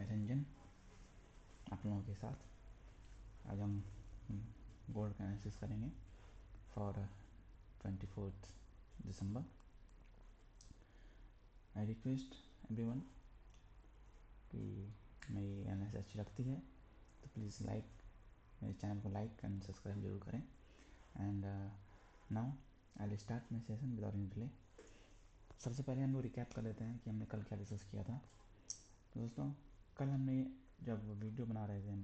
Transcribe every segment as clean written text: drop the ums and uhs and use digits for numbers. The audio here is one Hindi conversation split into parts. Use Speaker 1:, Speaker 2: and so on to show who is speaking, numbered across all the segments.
Speaker 1: रंजन आप लोगों के साथ। आज हम गोल्ड का एनालिसिस करेंगे for 24th December. I request everyone कि मेरी एनालिसिस अच्छी लगती है तो प्लीज़ मेरे चैनल को लाइक एंड सब्सक्राइब जरूर करें। And now I will start my session without any delay. सबसे पहले हम लोग रिकैप कर लेते हैं कि हमने कल क्या डिस्कस किया था। तो दोस्तों, कल हमने जब वीडियो बना रहे थे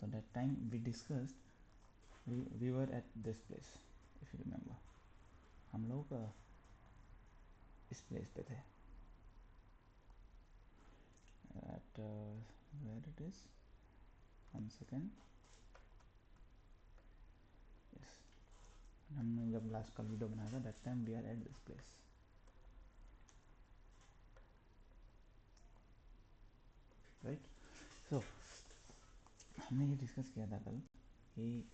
Speaker 1: तो that time we discussed we were at this place, if you remember. हम लोग इस प्लेस पे थे at where it is, 1 second. Yes, हमने जब लास्ट कल वीडियो बनाया था that time we are at this place, right. So हमने ये डिस्कस किया था कल कि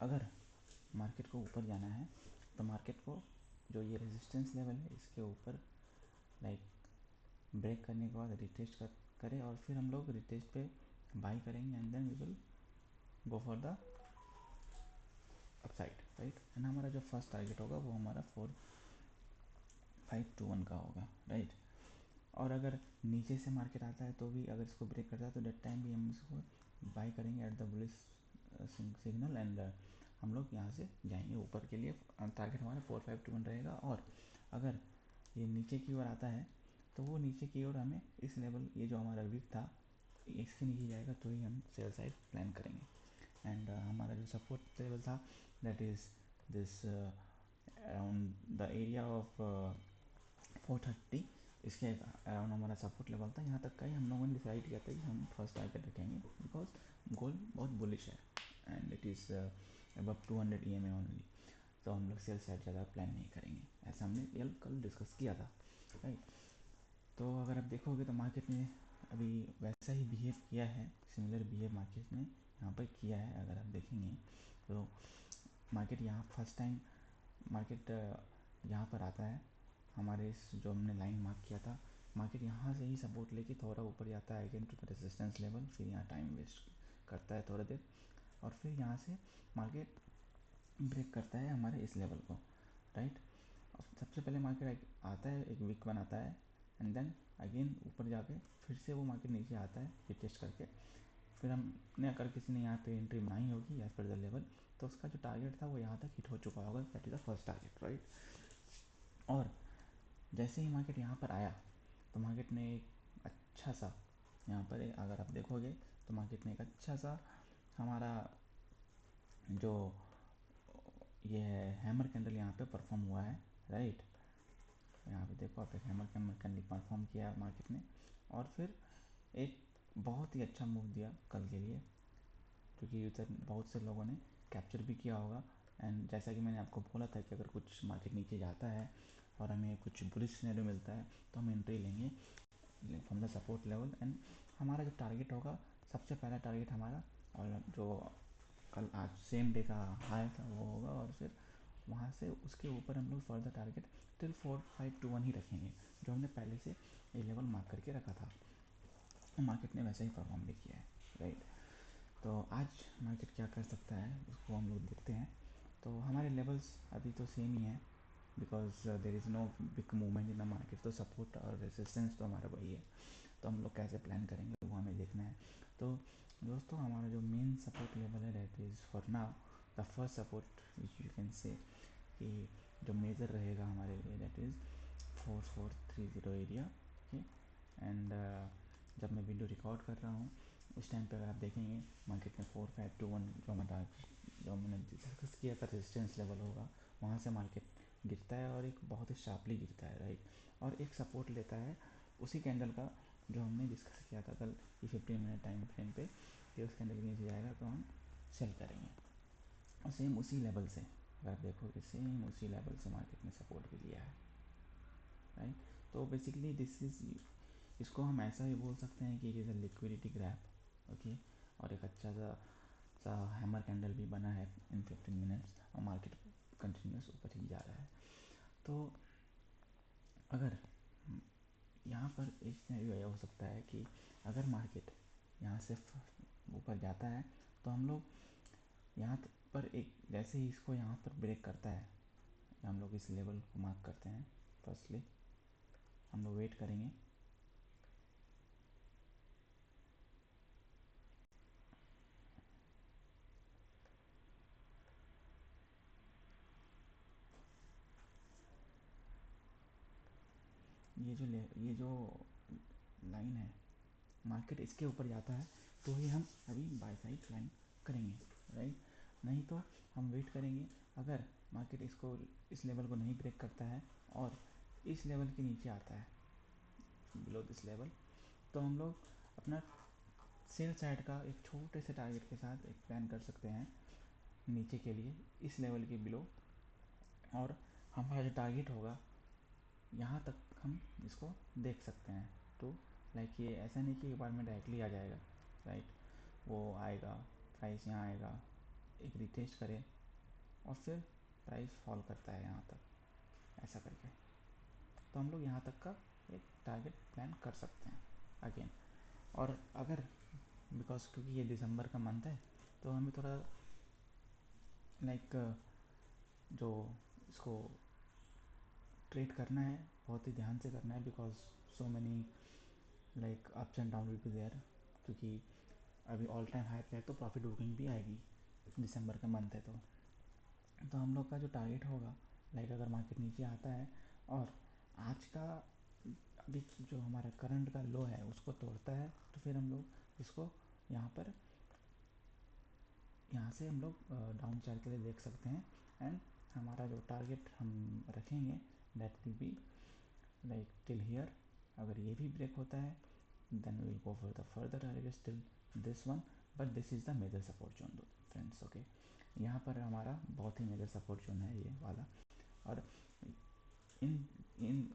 Speaker 1: अगर मार्केट को ऊपर जाना है तो मार्केट को जो ये रेजिस्टेंस लेवल है इसके ऊपर लाइक ब्रेक करने के बाद रिटेस्ट करें और फिर हम लोग रिटेस्ट पे बाई करेंगे and then we will go for the upside, right. And हमारा जो फर्स्ट टारगेट होगा वो हमारा 4521 का होगा, राइट। और अगर नीचे से मार्केट आता है तो भी अगर इसको ब्रेक करता है तो डेट टाइम भी हम इसको बाई करेंगे at the bullish signal and हम लोग यहाँ से जाएंगे ऊपर के लिए। टारगेट हमारा 4521 रहेगा। और अगर ये नीचे की ओर आता है तो वो नीचे की ओर हमें इस लेवल, ये जो हमारा वीक था इसके नीचे जाएगा तो ही हम सेल साइड प्लान करेंगे। एंड हमारा जो सपोर्ट लेवल था that is this around the area of 430, इसके अराउंड हमारा सपोर्ट लेवल था। यहाँ तक का ही हम लोगों ने डिसाइड किया था कि हम फर्स्ट टारगेट रखेंगे बिकॉज गोल्ड बहुत बुलिश है and it is above 200 EMA only. तो हम लोग सेल साइड ज़्यादा प्लान नहीं करेंगे, ऐसा हमने कल डिस्कस किया था, राइट। तो अगर आप देखोगे तो मार्केट ने अभी वैसा ही बिहेव किया है, सिमिलर बिहेव मार्केट ने यहाँ पर किया है। अगर आप देखेंगे तो मार्केट यहाँ फर्स्ट टाइम मार्केट यहाँ पर आता है, हमारे इस जो हमने लाइन मार्क किया था, मार्केट यहाँ से ही सपोर्ट लेके थोड़ा ऊपर जाता है again to the resistance level, फिर यहाँ टाइम वेस्ट करता है थोड़ा देर और फिर यहाँ से मार्केट ब्रेक करता है हमारे इस लेवल को, राइट। सबसे पहले मार्केट आता है, एक वीक बनाता है एंड देन अगेन ऊपर जाके फिर से वो मार्केट नीचे आता है रिटेस्ट करके। फिर हमने अगर किसी ने यहाँ पे एंट्री बनाई होगी या फिर द लेवल, तो उसका जो टारगेट था वो यहाँ तक हिट हो चुका होगा, that is the first target, right. और जैसे ही मार्केट यहाँ पर आया तो मार्केट ने एक अच्छा सा यहाँ पर अगर आप देखोगे तो मार्केट ने एक अच्छा सा हमारा जो ये है हैमर कैंडल यहाँ पे परफॉर्म हुआ है, राइट। यहाँ पे देखो आप, एक हैमर कैंडल परफॉर्म किया मार्केट ने और फिर एक बहुत ही अच्छा मूव दिया कल के लिए, क्योंकि उधर बहुत से लोगों ने कैप्चर भी किया होगा। एंड जैसा कि मैंने आपको बोला था कि अगर कुछ मार्केट नीचे जाता है और हमें कुछ बुलिश सिनेरियो मिलता है तो हम एंट्री लेंगे from the support level. And हमारा जो टारगेट होगा, सबसे पहला टारगेट हमारा और जो कल आज सेम डे का हाई था वो होगा और फिर वहाँ से उसके ऊपर हम लोग फर्दर टारगेट टिल 4521 ही रखेंगे, जो हमने पहले से ये लेवल मार्क करके रखा था। मार्केट ने वैसे ही परफॉर्म भी किया है, राइट। तो आज मार्केट क्या कर सकता है उसको हम लोग देखते हैं। तो हमारे लेवल्स अभी तो सेम ही है because there is no big movement in the market. तो सपोर्ट और रेजिस्टेंस तो हमारा वही है, तो हम लोग कैसे प्लान करेंगे वो हमें देखना है। तो दोस्तों, हमारा जो मेन सपोर्ट लेवल है that is for now the first support which you can say कि जो मेजर रहेगा हमारे लिए that is 4430 area, okay. And जब मैं वीडियो रिकॉर्ड कर रहा हूँ उस टाइम पे अगर आप देखेंगे मार्केट में 4521 जो मैंने डिस्कस किया था रेजिस्टेंस लेवल होगा, वहाँ से मार्केट गिरता है और एक बहुत ही शार्पली गिरता है, राइट। और एक सपोर्ट लेता है उसी कैंडल का जो हमने डिस्कस किया था कल कि 15 मिनट टाइम फ्रेम पे कि उस कैंडल के नीचे जाएगा तो हम सेल करेंगे। और सेम उसी लेवल से अगर आप देखोगे सेम उसी लेवल से मार्केट ने सपोर्ट भी लिया है, राइट। तो बेसिकली दिस इज़, इसको हम ऐसा ही बोल सकते हैं कि it is a liquidity grab, okay. और एक अच्छा सा हैमर कैंडल भी बना है इन 15 मिनट्स और मार्केट कंटिन्यूस ऊपर ही जा रहा है। तो अगर यहाँ पर एक सिनेरियो यह हो सकता है कि अगर मार्केट यहाँ से ऊपर जाता है तो हम लोग यहाँ पर एक जैसे ही इसको यहाँ पर ब्रेक करता है, हम लोग इस लेवल को मार्क करते हैं। फर्स्टली हम लोग वेट करेंगे, ये जो लाइन है, मार्केट इसके ऊपर जाता है तो ही हम अभी बाय साइड क्लाइम करेंगे, राइट। नहीं तो हम वेट करेंगे। अगर मार्केट इसको इस लेवल को नहीं ब्रेक करता है और इस लेवल के नीचे आता है, बिलो दिस लेवल, तो हम लोग अपना सेल साइड का एक छोटे से टारगेट के साथ एक प्लान कर सकते हैं नीचे के लिए, इस लेवल के बिलो। और हमारा जो टारगेट होगा यहाँ तक हम इसको देख सकते हैं। तो लाइक ये ऐसा नहीं कि एक बार में डायरेक्टली आ जाएगा, राइट। वो आएगा, प्राइस यहाँ आएगा, एक रिटेस्ट करे और फिर प्राइस फॉल करता है यहाँ तक, ऐसा करके। तो हम लोग यहाँ तक का एक टारगेट प्लान कर सकते हैं अगेन। और अगर बिकॉज क्योंकि ये दिसंबर का मंथ है तो हमें थोड़ा लाइक जो इसको ट्रेड करना है बहुत ही ध्यान से करना है, because so many like ups and down will be there. क्योंकि अभी ऑल टाइम हाई पे है तो प्रॉफिट बुकिंग भी आएगी, दिसंबर का मंथ है तो हम लोग का जो टारगेट होगा, लाइक अगर मार्केट नीचे आता है और आज का अभी जो हमारा करंट का लो है उसको तोड़ता है, तो फिर हम लोग इसको यहाँ से हम लोग डाउन चार्ट के लिए देख सकते हैं। एंड हमारा जो टारगेट हम रखेंगे that will be like till here. अगर ये भी ब्रेक होता है then we will go for the further target till this one, but this is the major support zone friends, okay. यहाँ पर हमारा बहुत ही मेजर सपोर्ट जोन है ये वाला। और इन इन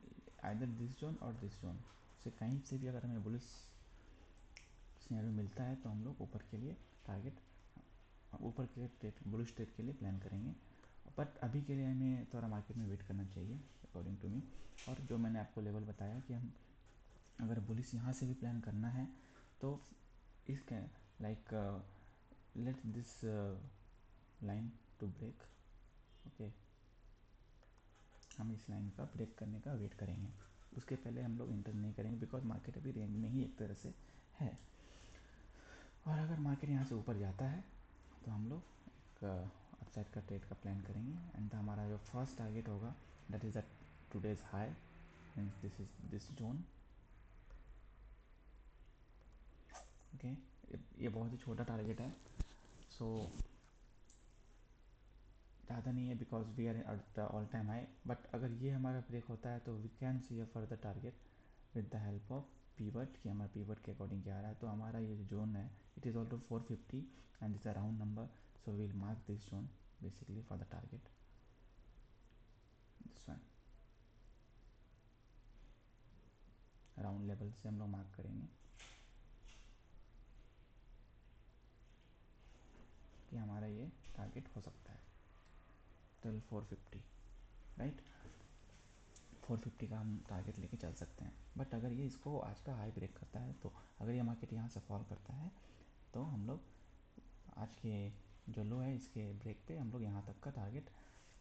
Speaker 1: आइदर दिस जोन और दिस जोन से कहीं से भी अगर हमें बुलिश सिनेरियो मिलता है तो हम लोग ऊपर के लिए टारगेट, ऊपर के ट्रेड, बुलिश ट्रेड के लिए प्लान करेंगे। बट अभी के लिए हमें थोड़ा मार्केट में वेट करना चाहिए अकॉर्डिंग टू मी। और जो मैंने आपको लेवल बताया कि हम अगर बुलिश यहाँ से भी प्लान करना है तो इसके like let this line to break, okay. हम इस लाइन का ब्रेक करने का वेट करेंगे, उसके पहले हम लोग इंटर नहीं करेंगे बिकॉज मार्केट अभी रेंज में ही एक तरह से है। और अगर मार्केट यहाँ से ऊपर जाता है तो हम लोग एक अपसाइड का ट्रेड का प्लान करेंगे। एंड हमारा जो फर्स्ट टारगेट होगा that is the today's high, means this is this zone, okay. ये बहुत ही छोटा टारगेट है, सो ज़्यादा नहीं है because we are at the all time high. But अगर ये हमारा ब्रेक होता है तो we can see a further target with the help of pivot, कि हमारा पीवट के अकॉर्डिंग क्या आ रहा है। तो हमारा ये जो जोन है it is also 450 and it's a round number, so we'll mark this zone basically for the target, this one. Round level से हम लोग मार्क करेंगे कि हमारा ये टारगेट हो सकता है टिल 450, राइट। 450 का हम टारगेट लेके चल सकते हैं। बट अगर ये इसको आज का हाई ब्रेक करता है, तो अगर ये मार्केट यहाँ से फॉल करता है तो हम लोग आज के जो लो है इसके ब्रेक पे हम लोग यहाँ तक का टारगेट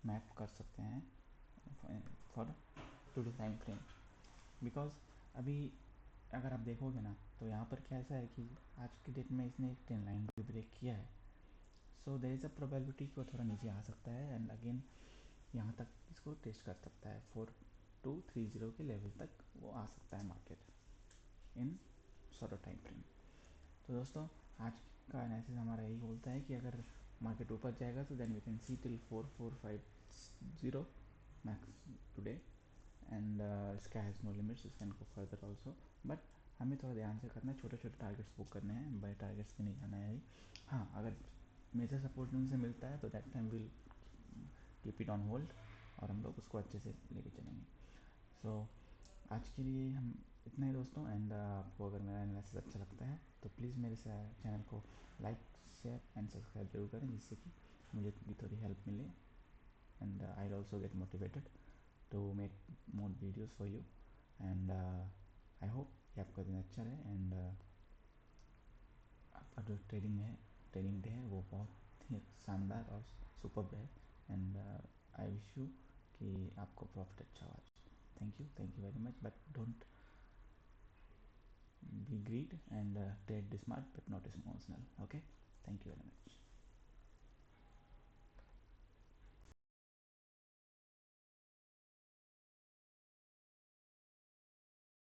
Speaker 1: मैप कर सकते हैं for two time frame. Because अभी अगर आप देखोगे ना तो यहाँ पर क्या ऐसा है कि आज के डेट में इसने एक ट्रेंड लाइन भी ब्रेक किया है, so there is a probability कि वो थोड़ा नीचे आ सकता है एंड अगेन यहाँ तक इसको टेस्ट कर सकता है। 4230 के लेवल तक वो आ सकता है market in shorter time frame. तो दोस्तों आज का एनालिसिस हमारा यही बोलता है कि अगर मार्केट ऊपर जाएगा तो then we can see till 4450 max today and sky has no limits, it can go further also. But हमें थोड़ा ध्यान से करना है, छोटे छोटे टारगेट्स बुक करने हैं, बड़े टारगेट्स पे नहीं जाना है अभी। हाँ, अगर मेजर सपोर्ट जोन से मिलता है तो that time will keep it on hold और हम लोग उसको अच्छे से लेके चलेंगे। सो आज के लिए हम इतना ही दोस्तों। एंड आपको अगर मेरा एनालिसिस अच्छा लगता है तो प्लीज़ मेरे चैनल को लाइक, शेयर एंड सब्सक्राइब जरूर करें, जिससे कि मुझे भी थोड़ी हेल्प मिले and I also get motivated to make more videos for you। And I hope कि आपका दिन अच्छा रहे एंड आपका जो ट्रेडिंग डे है वो बहुत ही शानदार और सुपर है एंड आई विश यू कि आपको प्रॉफिट अच्छा हो आज. Thank you very much, but don't be greed and trade smart but not emotional. Okay, thank you very much.